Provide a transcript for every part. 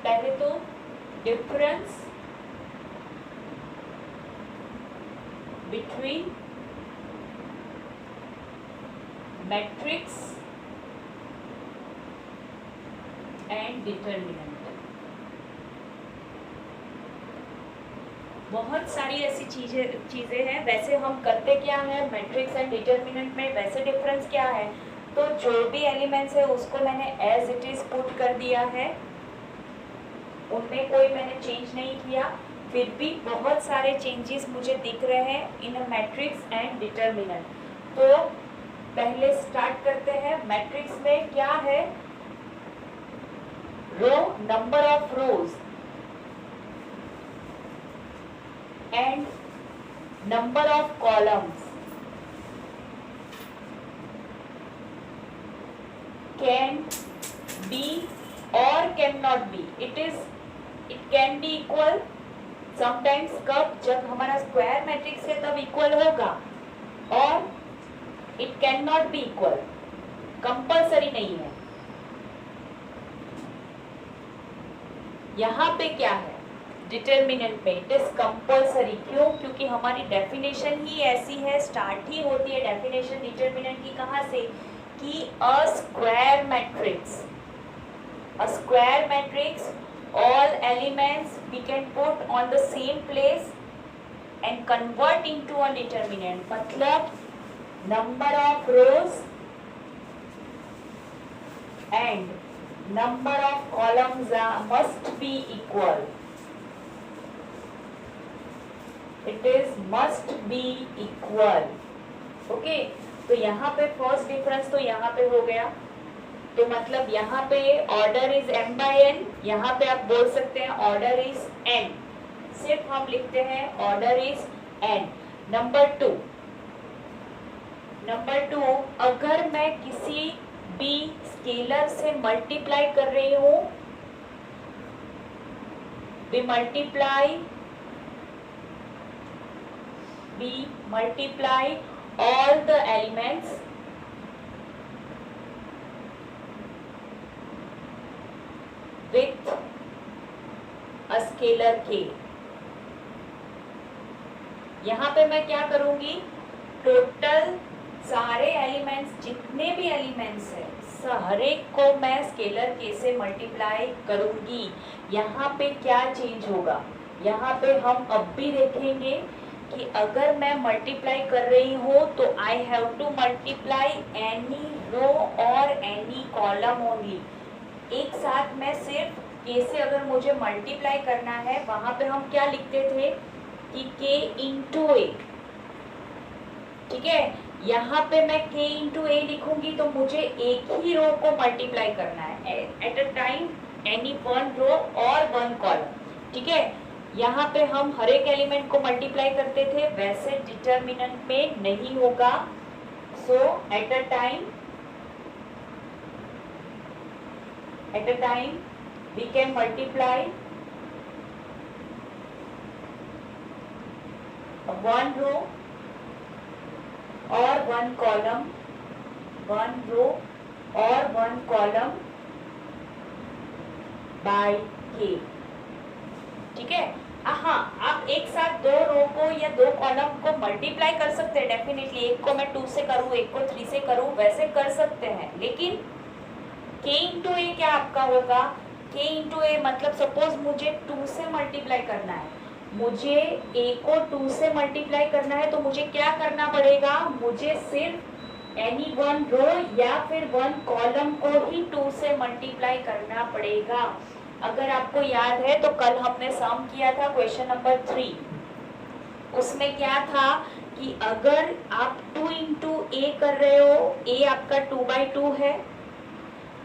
पहले तो difference between matrix and determinant. बहुत सारी ऐसी चीज़ें हैं। वैसे हम करते क्या है मैट्रिक्स एंड डिटर्मिनेंट में, वैसे डिफरेंस क्या है, तो जो भी एलिमेंट्स है उसको मैंने एज इट इज पुट कर दिया है, उनमें कोई मैंने चेंज नहीं किया। फिर भी बहुत सारे चेंजेस मुझे दिख रहे हैं in a matrix and determinant. तो पहले स्टार्ट करते हैं। मैट्रिक्स में क्या है, row number of rows and number of columns can be or cannot be. It can be equal sometimes। कब, जब हमारा स्क्वायर मैट्रिक्स है तब इक्वल होगा, और it cannot be equal, compulsory नहीं है। यहाँ पे क्या है डिटर्मिनेंट में, इट इज कंपल्सरी। क्यों? क्योंकि हमारी डेफिनेशन ही ऐसी है, स्टार्ट ही होती है डेफिनेशन डिटर्मिनेंट की कहाँ से, कि a square matrix all elements we can put on the same place and convert into a determinant। मतलब number of rows and number of columns must be equal। It is must be equal। Okay, तो यहाँ पे first difference तो यहाँ पे हो गया। तो मतलब यहाँ पे order is m by n, यहाँ पे आप बोल सकते हैं ऑर्डर इज n। सिर्फ हम लिखते हैं order is n। Number two, अगर मैं किसी भी स्केलर से मल्टीप्लाई कर रही हूँ, we multiply all the elements with a scalar k। यहाँ पे मैं क्या करूंगी, टोटल सारे एलिमेंट्स, जितने भी एलिमेंट्स है हर एक को मैं स्केलर k से मल्टीप्लाई करूंगी। यहाँ पे क्या चेंज होगा, यहाँ पे हम अब भी देखेंगे कि अगर मैं मल्टीप्लाई कर रही हूँ तो I have to multiply any row और एनी कॉलम ओनली। एक साथ मैं सिर्फ k से अगर मुझे मल्टीप्लाई करना है, वहां पे हम क्या लिखते थे कि k इंटू ए। ठीक है, यहाँ पे मैं k इंटू ए लिखूंगी तो मुझे एक ही रो को मल्टीप्लाई करना है at a time, any one row और वन कॉलम। ठीक है, यहाँ पे हम हर एक एलिमेंट को मल्टीप्लाई करते थे, वैसे डिटर्मिनेंट में नहीं होगा। So at a time we can multiply one row और वन कॉलम, बाय k। ठीक है, हाँ, आप एक साथ दो रो को या दो कॉलम को मल्टीप्लाई कर सकते हैं डेफिनेटली। एक को मैं 2 से करूँ, एक को 3 से करूँ, वैसे कर सकते हैं। लेकिन k इंटू ए क्या आपका होगा, k इंटू ए मतलब सपोज मुझे 2 से मल्टीप्लाई करना है, मुझे a को 2 से मल्टीप्लाई करना है, तो मुझे क्या करना पड़ेगा, मुझे सिर्फ एनी वन रो या फिर वन कॉलम को ही 2 से मल्टीप्लाई करना पड़ेगा। अगर आपको याद है तो कल हमने सम किया था क्वेश्चन नंबर 3, उसमें क्या था कि अगर आप 2 इंटू ए कर रहे हो, ए आपका 2/2 है,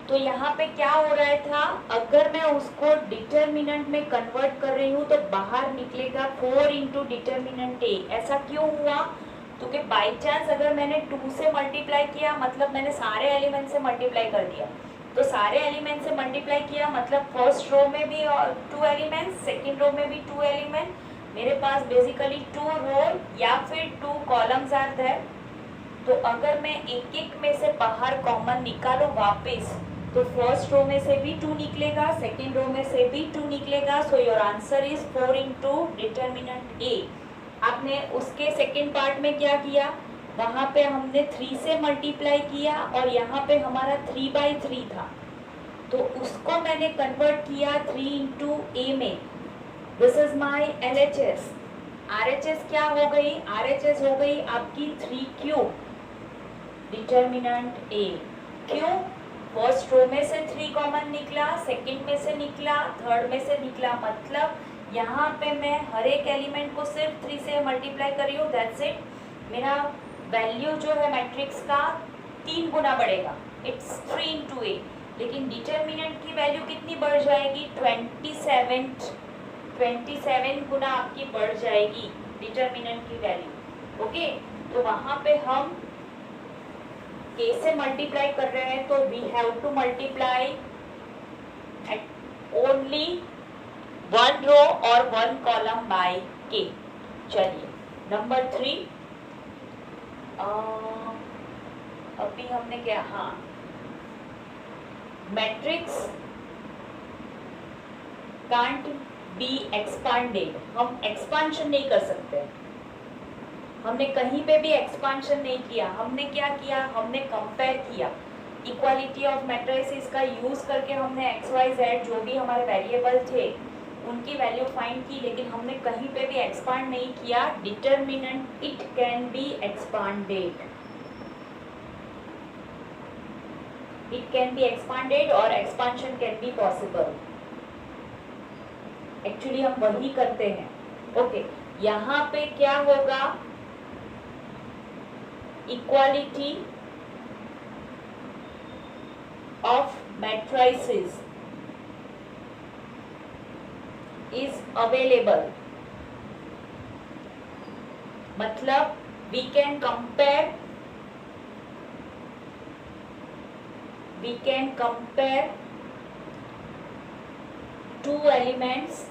तो यहाँ पे क्या हो रहा था, अगर मैं उसको डिटर्मिनेंट में कन्वर्ट कर रही हूँ तो बाहर निकलेगा 4 इंटू डिटर्मिनेंट ए। ऐसा क्यों हुआ, तो कि बाई चांस अगर मैंने 2 से मल्टीप्लाई किया, मतलब मैंने सारे एलिमेंट से मल्टीप्लाई कर दिया, तो सारे एलिमेंट से मल्टीप्लाई किया मतलब फर्स्ट रो में भी 2 एलिमेंट, सेकंड रो में भी 2 एलिमेंट, मेरे पास बेसिकली 2 रो या फिर 2 कॉलम्स आर देयर। तो अगर मैं एक एक में से बाहर कॉमन निकालूं वापस, तो फर्स्ट रो में से भी 2 निकलेगा, सेकेंड रो में से भी 2 निकलेगा. So your answer is 4 into determinant A. आपने उसके सेकेंड पार्ट में क्या किया, वहाँ पे हमने 3 से मल्टीप्लाई किया और यहाँ पे हमारा 3/3 था, तो उसको मैंने कन्वर्ट किया 3 इंटू ए में. This is my LHS. RHS क्या हो गई, RHS हो गई आपकी 3 डिटर्मिनेंट ए. क्यों, फर्स्ट रो में से 3 कॉमन निकला, सेकंड में से निकला, थर्ड में से निकला, मतलब यहाँ पे मैं हर एक एलिमेंट को सिर्फ 3 से मल्टीप्लाई कर रही हूँ. That's it. मेरा वैल्यू जो है मैट्रिक्स का 3 गुना बढ़ेगा. इट्स 3 इंटू ए. लेकिन डिटर्मिनेंट की वैल्यू कितनी बढ़ जाएगी, 27 गुना आपकी बढ़ जाएगी डिटर्मिनेंट की वैल्यू. ओके, तो वहाँ पे हम के से मल्टीप्लाई कर रहे हैं, तो we have to multiply at only 1 row और 1 कॉलम बाय के. चलिए नंबर 3. अभी हमने क्या, हाँ, मैट्रिक्स कांट बी एक्सपांडेड. हम एक्सपांशन नहीं कर सकते, हमने कहीं पे भी एक्सपांशन नहीं किया. हमने क्या किया, हमने कंपेयर किया. इक्वालिटी ऑफ मैट्रिसेस का यूज करके हमने XYZ जो भी हमारे वेरिएबल थे उनकी वैल्यू फाइंड की, लेकिन हमने कहीं पे भी एक्सपांड नहीं किया. Determinant it can be expanded. It can be expanded और expansion can be possible. Actually हम वही करते हैं. ओके, यहाँ पे क्या होगा, equality of matrices is available. मतलब we can compare two elements,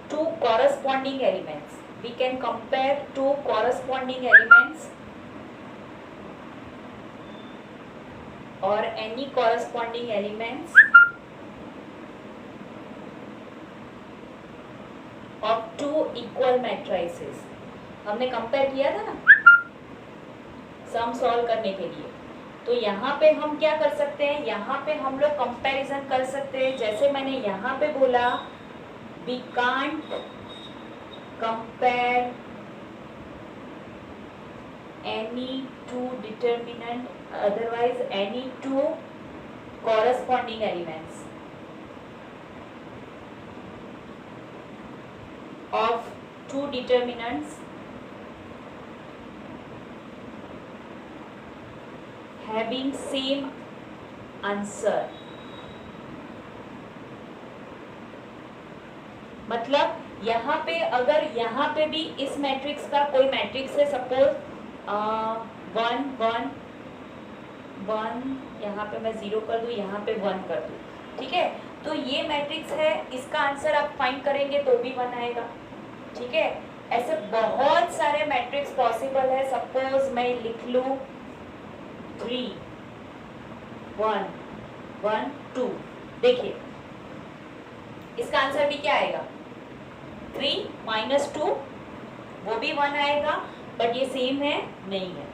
two corresponding elements. We can compare two corresponding elements or any corresponding elements of two equal matrices. हमने कंपेयर किया था ना सम सॉल्व करने के लिए. तो यहाँ पे हम क्या कर सकते हैं, यहाँ पे हम लोग कंपैरिजन कर सकते हैं. जैसे मैंने यहाँ पे बोला, we can't compare any two determinant, otherwise any two corresponding elements of two determinants having same answer. मतलब यहाँ पे अगर यहाँ पे भी इस मैट्रिक्स का कोई मैट्रिक्स है, सपोज 1 1 1, यहाँ पे मैं 0 कर दूँ, यहाँ पे 1 कर दूँ. ठीक है, तो ये मैट्रिक्स है, इसका आंसर आप फाइंड करेंगे तो भी 1 आएगा. ठीक है, ऐसे बहुत सारे मैट्रिक्स पॉसिबल है. सपोज मैं लिख लूँ 3 1 1 2. देखिए इसका आंसर भी क्या आएगा, 3 - 2, वो भी 1 आएगा. बट ये सेम है नहीं है.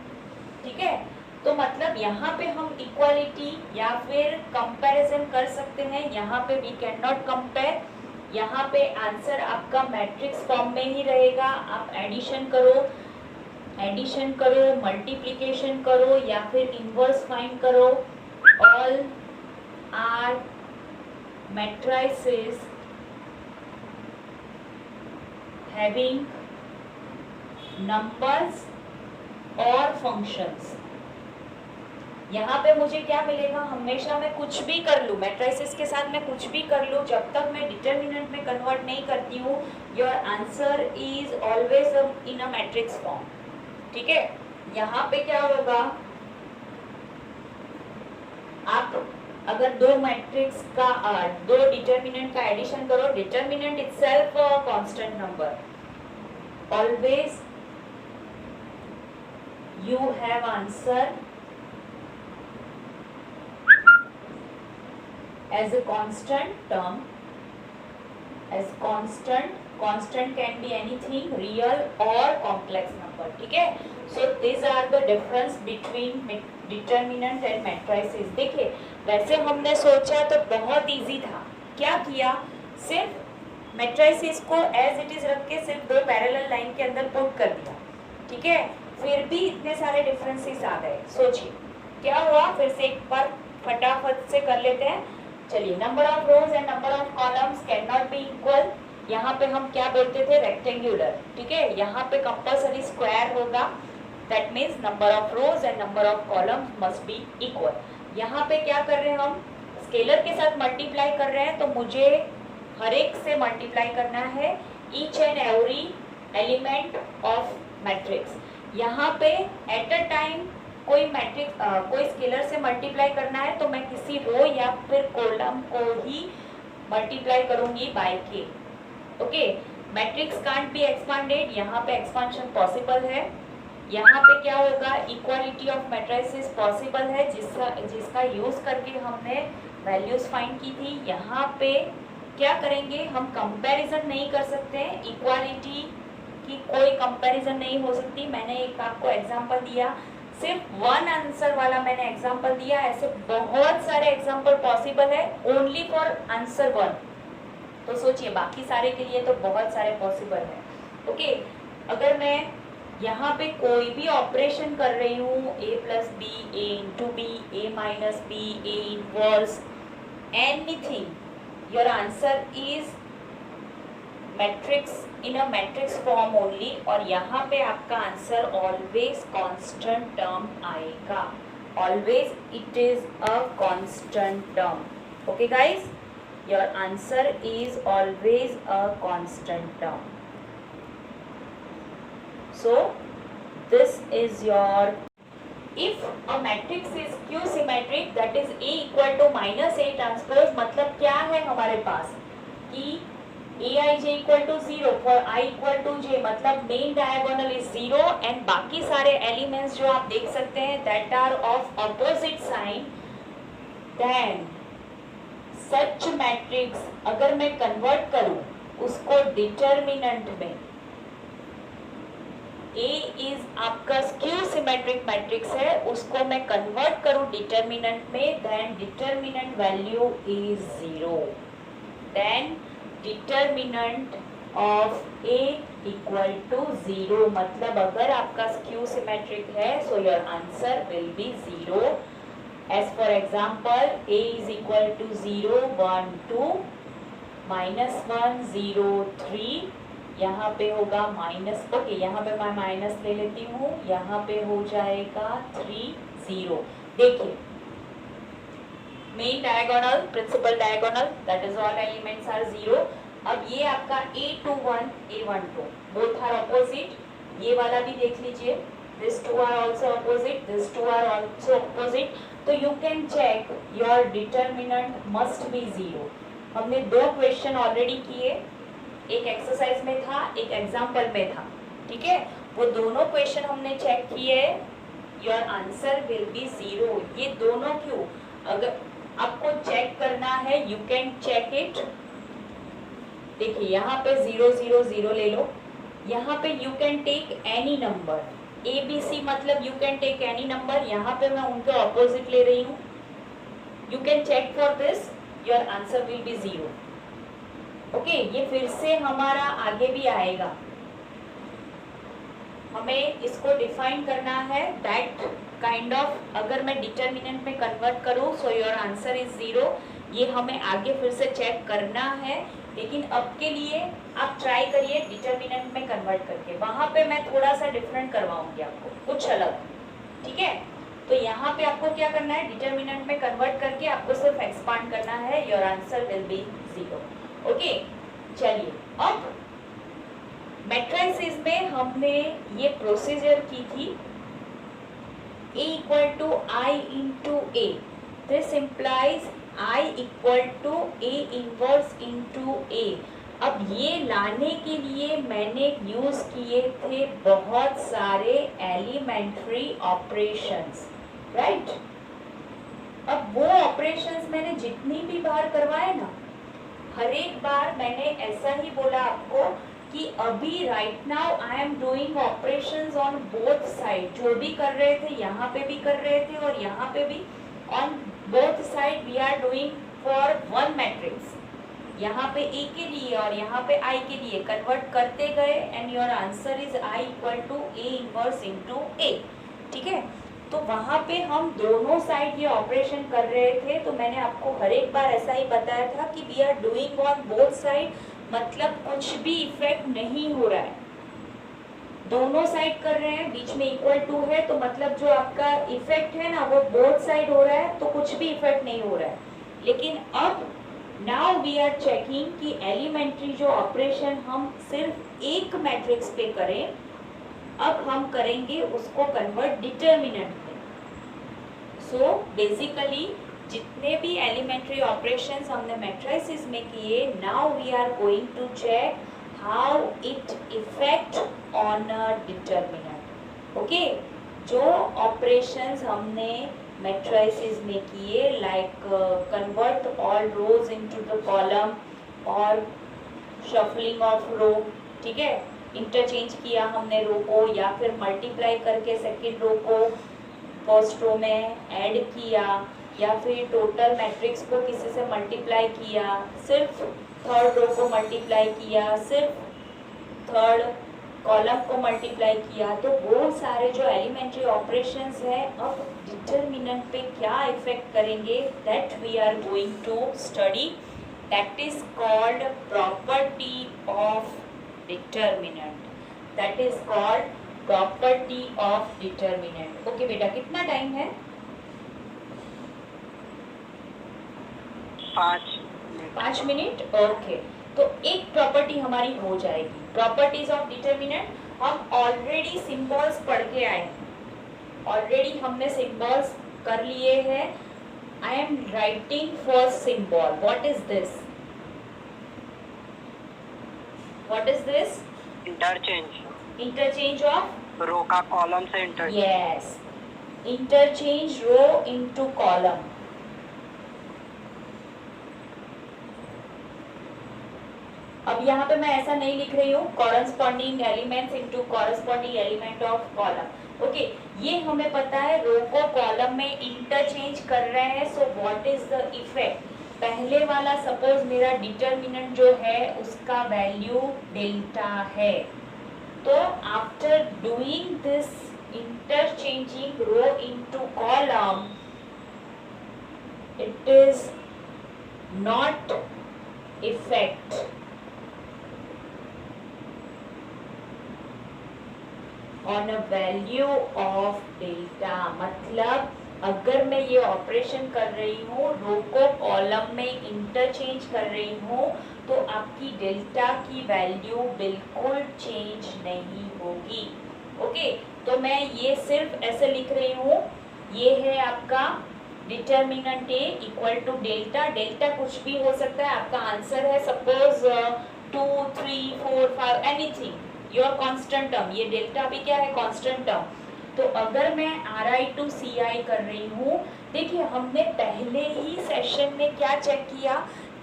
ठीक है, तो मतलब यहाँ पे हम इक्वालिटी या फिर कंपैरिजन कर सकते हैं. यहाँ पे वी कैन नॉट कंपेयर. यहाँ पे आंसर आपका मैट्रिक्स फॉर्म में ही रहेगा. आप एडिशन करो, मल्टीप्लिकेशन करो या फिर इनवर्स फाइंड करो. All are matrices having numbers और functions. यहाँ पे मुझे क्या मिलेगा, हमेशा मैं कुछ भी कर लूँ मैट्रिसेस के साथ, मैं कुछ भी कर लूँ, जब तक मैं डिटर्मिनेंट में कन्वर्ट नहीं करती हूँ, your answer is always in a matrix form. ठीक है, यहाँ पे क्या होगा, आप अगर दो मैट्रिक्स का दो डिटर्मिनेंट का एडिशन करो, determinant itself constant number, always you have answer as a constant term, as constant can be anything real or complex number. ठीक है, so these are the difference between determinant and matrices. देखिए वैसे हमने सोचा तो बहुत easy था, क्या किया, सिर्फ मैट्रिसेस को एज इट इज रख के सिर्फ दो पैरेलल लाइन के अंदर पुट कर दिया, ठीक है, फिर भी इतने सारे डिफरेंसेस आ गए। सोचिए क्या हुआ, फिर से एक बार फटाफट से कर लेते हैं। चलिए, number of rose and number of columns can not be equal. यहाँ पे हम क्या बोलते थे, रेक्टेंगुलर, ठीक है, यहाँ पे कंपल्सरी स्क्वायर होगा, that means number of rose and number of columns must be equal. यहाँ पे क्या कर रहे हैं हम, स्केलर के साथ मल्टीप्लाई कर रहे हैं, तो मुझे हर एक से मल्टीप्लाई करना है each and every element of matrix. यहाँ पे एट अ टाइम कोई मैट्रिक्स कोई स्केलर से मल्टीप्लाई करना है तो मैं किसी रो या फिर कॉलम को ही मल्टीप्लाई करूंगी बाय के। Okay, matrix can't be expanded, यहाँ पे एक्सपांशन पॉसिबल है। यहाँ पे क्या होगा, इक्वालिटी ऑफ मैट्रिसेस पॉसिबल है, जिसका यूज करके हमने वैल्यूज फाइंड की थी। यहाँ पे क्या करेंगे, हम कंपैरिजन नहीं कर सकते हैं, इक्वालिटी की कोई कंपैरिजन नहीं हो सकती। मैंने एक आपको एग्जांपल दिया, सिर्फ वन आंसर वाला मैंने एग्जांपल दिया, ऐसे बहुत सारे एग्जांपल पॉसिबल है ओनली फॉर आंसर वन। तो सोचिए बाकी सारे के लिए तो बहुत सारे पॉसिबल है। ओके, अगर मैं यहाँ पे कोई भी ऑपरेशन कर रही हूँ, a plus b, a into b, a minus b, a inverse, anything, your answer is matrix in a matrix form only, और यहाँ पे आपका आंसर ऑलवेज कांस्टेंट टर्म आएगा, always it is a constant term. Okay guys, your answer is always a constant term. So this is your, if a matrix is Q symmetric, that is A equal to minus A transpose, मतलब क्या है हमारे पास कि Aij equal to 0 for I equal to j, मतलब main diagonal is 0 and बाकी सारे elements जो आप देख सकते हैं that are of opposite sign, then such matrix अगर मैं कन्वर्ट करूं उसको डिटर्मिनेंट में, A इज आपका स्क्यू सिमेट्रिक मैट्रिक्स है, उसको मैं कन्वर्ट करूं डिटर्मिनेंट में, then determinant value is 0, then determinant of A equal to 0, मतलब अगर आपका स्क्यू सिमेट्रिक है so your answer will be 0। As for example A is equal to 0, 1, 2, -1, 0, 3, यहाँ पे होगा माइनस, ओके यहाँ पे मैं माइनस ले लेती हूँ, यहाँ पे हो जाएगा 3, 0। देखिए main diagonal, principal diagonal, that is all elements are 0। अब ये आपका A21, A12 both are opposite, ये वाला भी देख लीजिए, this two are also opposite, this two are also opposite, तो you can check your determinant must be 0। हमने दो क्वेश्चन ऑलरेडी किए, एक एक्सरसाइज में था, एक एग्जाम्पल में था, ठीक है, वो दोनों क्वेश्चन हमने चेक किए, योर आंसर विल बी 0। ये दोनों क्यों, अगर आपको चेक करना है यू कैन चेक इट। देखिए यहाँ पे 0, 0, 0 ले लो, यहाँ पे you can take any number, ABC मतलब you can take any number, यहाँ पे मैं उनके ऑपोजिट ले रही हूँ, you can check for this, your answer will be 0। Okay, ये फिर से हमारा आगे भी आएगा, हमें इसको डिफाइन करना है, दैट काइंड ऑफ, अगर मैं डिटर्मिनेंट में कन्वर्ट करूं सो योर आंसर इज 0, ये हमें आगे फिर से चेक करना है, लेकिन अब के लिए आप ट्राई करिए डिटर्मिनेंट में कन्वर्ट करके, वहां पे मैं थोड़ा सा डिफरेंट करवाऊंगी आपको, कुछ अलग, ठीक है। तो यहाँ पे आपको क्या करना है, डिटर्मिनेंट में कन्वर्ट करके आपको सिर्फ एक्सपांड करना है, your answer will be 0। Okay, चलिए अब मैट्रिसेस में हमने ये प्रोसीजर की थी, A equal to I into A, this implies I equal to A inverse into A। अब ये लाने के लिए मैंने यूज किए थे बहुत सारे एलिमेंट्री ऑपरेशंस, राइट। अब वो ऑपरेशंस मैंने जितनी भी बार करवाए ना, हर एक बार मैंने ऐसा ही बोला आपको कि अभी right now I am doing operations on both side. जो भी कर रहे थे यहाँ पे भी कर रहे थे और यहाँ पे भी, on both side we are doing for one matrix. यहाँ पे ए के लिए और यहाँ पे आई के लिए कन्वर्ट करते गए and your answer is I equal to A inverse into A. ठीक है, तो वहाँ पे हम दोनों साइड ये ऑपरेशन कर रहे थे। तो मैंने आपको हर एक बार ऐसा ही बताया था कि we are doing on both side, मतलब कुछ भी इफेक्ट नहीं हो रहा है। दोनों साइड कर रहे हैं, बीच में इक्वल टू है, तो मतलब जो आपका इफेक्ट है ना वो बोथ साइड हो रहा है, तो कुछ भी इफेक्ट नहीं हो रहा है। लेकिन अब नाउ वी आर चेकिंग कि एलिमेंट्री जो ऑपरेशन हम सिर्फ एक मैट्रिक्स पे करें, अब हम करेंगे उसको कन्वर्ट डिटर्मिनेंट में। सो बेसिकली जितने भी एलिमेंट्री ऑपरेशंस हमने मैट्रिसेस में किए, now we are going to check how it effect on a determinant. Okay, जो ऑपरेशंस हमने मैट्रिसेस में किए, like convert all rows into the column और शफलिंग ऑफ रो, ठीक है, इंटरचेंज किया हमने रो को, या फिर मल्टीप्लाई करके सेकेंड रो को फर्स्ट रो में ऐड किया, या फिर टोटल मैट्रिक्स को किसी से मल्टीप्लाई किया, सिर्फ थर्ड रो को मल्टीप्लाई किया, सिर्फ थर्ड कॉलम को मल्टीप्लाई किया। तो वो सारे जो एलिमेंट्री ऑपरेशंस है अब डिटर्मिनेंट पे क्या इफेक्ट करेंगे, that we are going to study. That is called property of determinant. That is called property of determinant. Okay बेटा, कितना टाइम है? 5 मिनट। ओके, तो एक प्रॉपर्टी हमारी हो जाएगी, प्रॉपर्टीज ऑफ डिटर्मिनेंट। हम ऑलरेडी सिंबल्स पढ़ के आए हैं, ऑलरेडी हमने सिंबल्स कर लिए हैं। I am writing first symbol, what is this? What is this? Interchange. Interchange of row का कॉलम से interchange. Yes, interchange row into column. अब यहाँ पे मैं ऐसा नहीं लिख रही हूँ corresponding elements into corresponding element of column. Okay, ये हमें पता है रो को कॉलम में इंटरचेंज कर रहे हैं। So what is the effect? पहले वाला सपोज मेरा डिटर्मिनेंट जो है उसका वैल्यू डेल्टा है, तो after doing this interchanging row into column, it is not effect on a value of delta. मतलब अगर मैं ये ऑपरेशन कर रही हूँ, रो को कॉलम में इंटरचेंज कर रही हूँ, तो आपकी डेल्टा की वैल्यू बिल्कुल चेंज नहीं होगी। ओके, तो मैं ये सिर्फ ऐसे लिख रही हूँ, ये है आपका determinant A equal to delta. Delta कुछ भी हो सकता है, आपका आंसर है suppose 2, 3, 4, 5 anything your constant term. ये डेल्टा भी क्या है? Constant term. तो अगर मैं RI टू CI कर रही हूँ, देखिए हमने पहले ही सेशन में क्या चेक किया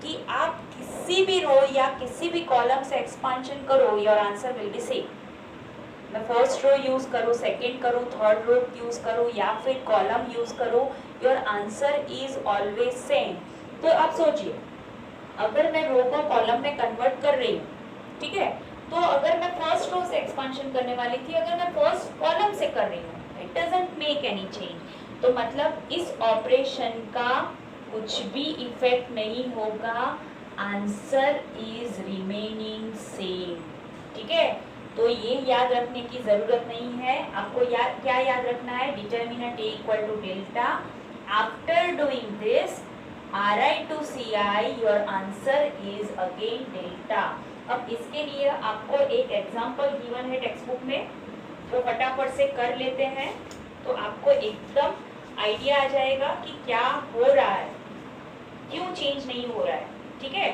कि आप किसी भी रो या किसी भी कॉलम से एक्सपांशन करो, your answer will B same. मैं फर्स्ट रो यूज करूँ, सेकेंड करूँ, थर्ड रो यूज करूँ या फिर कॉलम यूज करूँ, your answer is always same. तो आप सोचिए, अगर मैं रो को कॉलम में कन्वर्ट कर रही हूँ, ठीक है, तो अगर मैं फर्स्ट रो से एक्सपांशन करने वाली थी, अगर मैं फर्स्ट कॉलम से कर रही हूँ, it doesn't make any change. तो मतलब इस ऑपरेशन का कुछ भी इफेक्ट नहीं होगा, आंसर इज रिमेनिंग सेम। ठीक है, तो ये याद रखने की जरूरत नहीं है। आपको क्या याद रखना है? Determinant A equal to delta. After doing this RI to CI, your answer is again delta. अब इसके लिए आपको एक एग्जाम्पल गिवन है टेक्स्ट बुक में, तो फटाफट से कर लेते हैं, तो आपको एकदम आइडिया आ जाएगा कि क्या हो रहा है, क्यों चेंज नहीं हो रहा है। ठीक है,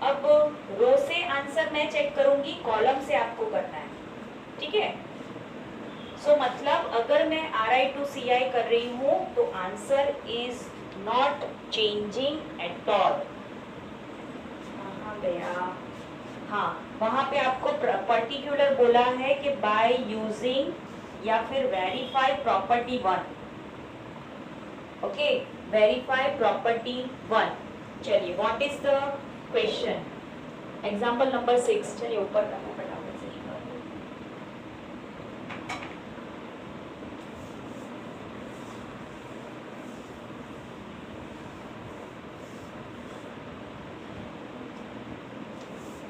अब रो से आंसर मैं चेक करूंगी, कॉलम से आपको करना है। ठीक है, सो मतलब अगर मैं RI टू CI कर रही हूँ तो answer is not changing at all. कहाँ गया? हाँ, वहां पे आपको पर्टिकुलर बोला है कि बाय यूजिंग या फिर verify property 1। Okay, verify property 1। चलिए, what is the question? Example number 6। चलिए ऊपर करना फटाफट से।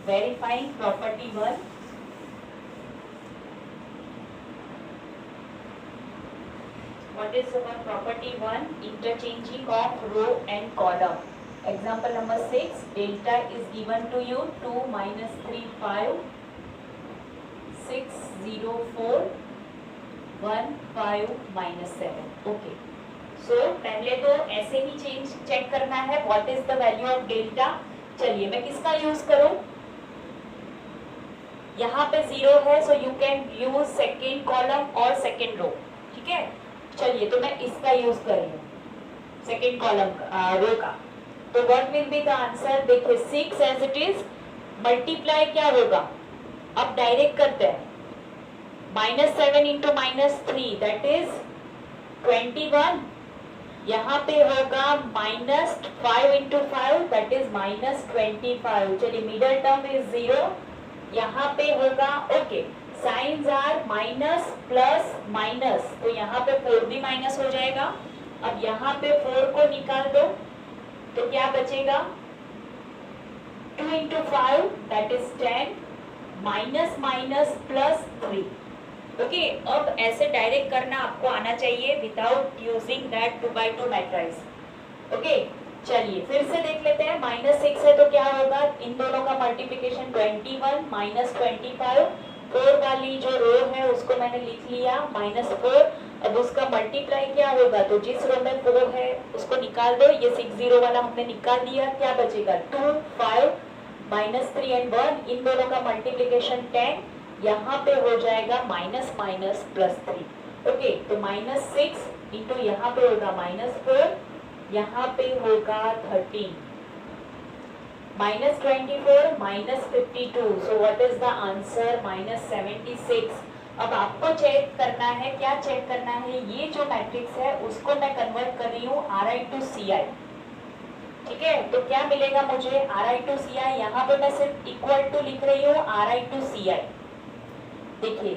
Verifying property 1. What is our property 1? Interchanging of row and column. Example number 6. Delta is given to you 2 minus 3 5 6 0 4 1 5 minus 7. Okay. So पहले तो ऐसे ही check करना है what is the value of delta. चलिए मैं किसका यूज करूं? यहाँ पे 0 है, so you can use second column और सेकेंड रो। ठीक है, चलिए तो मैं इसका यूज कर रही हूँ, सेकेंड कॉलम रो का। तो what will be the answer? देखिए 6 एज इट इज, मल्टीप्लाई क्या होगा? अब डायरेक्ट करते हैं, -7 इंटू -3 दैट इज 21। यहाँ पे होगा -5 इंटू 5 दैट इज -25। चलिए मिडल टर्म इज 0, यहाँ पे होगा okay. Signs are minus plus minus, तो यहाँ पे 4 भी माइनस हो जाएगा। अब यहाँ पे 4 को निकाल दो तो क्या बचेगा? 2 into 5 that is 10, minus minus plus 3। Okay, अब ऐसे डायरेक्ट करना आपको आना चाहिए without using that 2x2 matrix. Okay, चलिए फिर से देख लेते हैं। -6 है तो क्या होगा? इन दोनों का मल्टीप्लिकेशन 21 -25। 4 वाली जो रो है उसको मैंने लिख लिया -4। अब उसका मल्टीप्लाई क्या होगा? तो जिस रो में 4 है उसको निकाल दो। ये 60 वाला हमने निकाल दिया, क्या बचेगा? 2 5 -3 एंड 1, इन दोनों का मल्टीप्लिकेशन 10। यहाँ पे हो जाएगा माइनस माइनस प्लस 3। ओके, तो -6 इंटू यहाँ पे होगा -4, यहाँ पे होगा 13, -24 -52। So what is the answer? -76। अब आपको चेक करना है, क्या चेक करना है? ये जो मैट्रिक्स है उसको मैं कन्वर्ट कर रही हूँ Ri to Ci। ठीक है, तो क्या मिलेगा मुझे? Ri to Ci, यहाँ पे मैं सिर्फ इक्वल टू लिख रही हूँ Ri to Ci। देखिए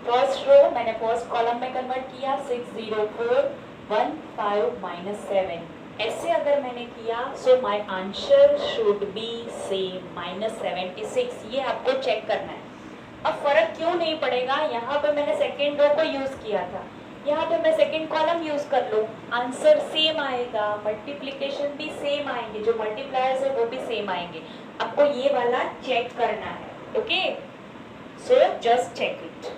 फर्स्ट रो मैंने फर्स्ट कॉलम में कन्वर्ट किया, 6 0 4 1 5 -7। ऐसे अगर मैंने किया so my answer should be same -76। ये आपको चेक करना है। अब फर्क क्यों नहीं पड़ेगा? यहाँ पे मैंने सेकेंड रो को यूज किया था, यहाँ पे मैं सेकेंड कॉलम यूज कर लूँ, आंसर सेम आएगा, मल्टीप्लिकेशन भी सेम आएंगे, जो मल्टीप्लायर्स है वो भी सेम आएंगे। आपको ये वाला चेक करना है। Okay, so just check it.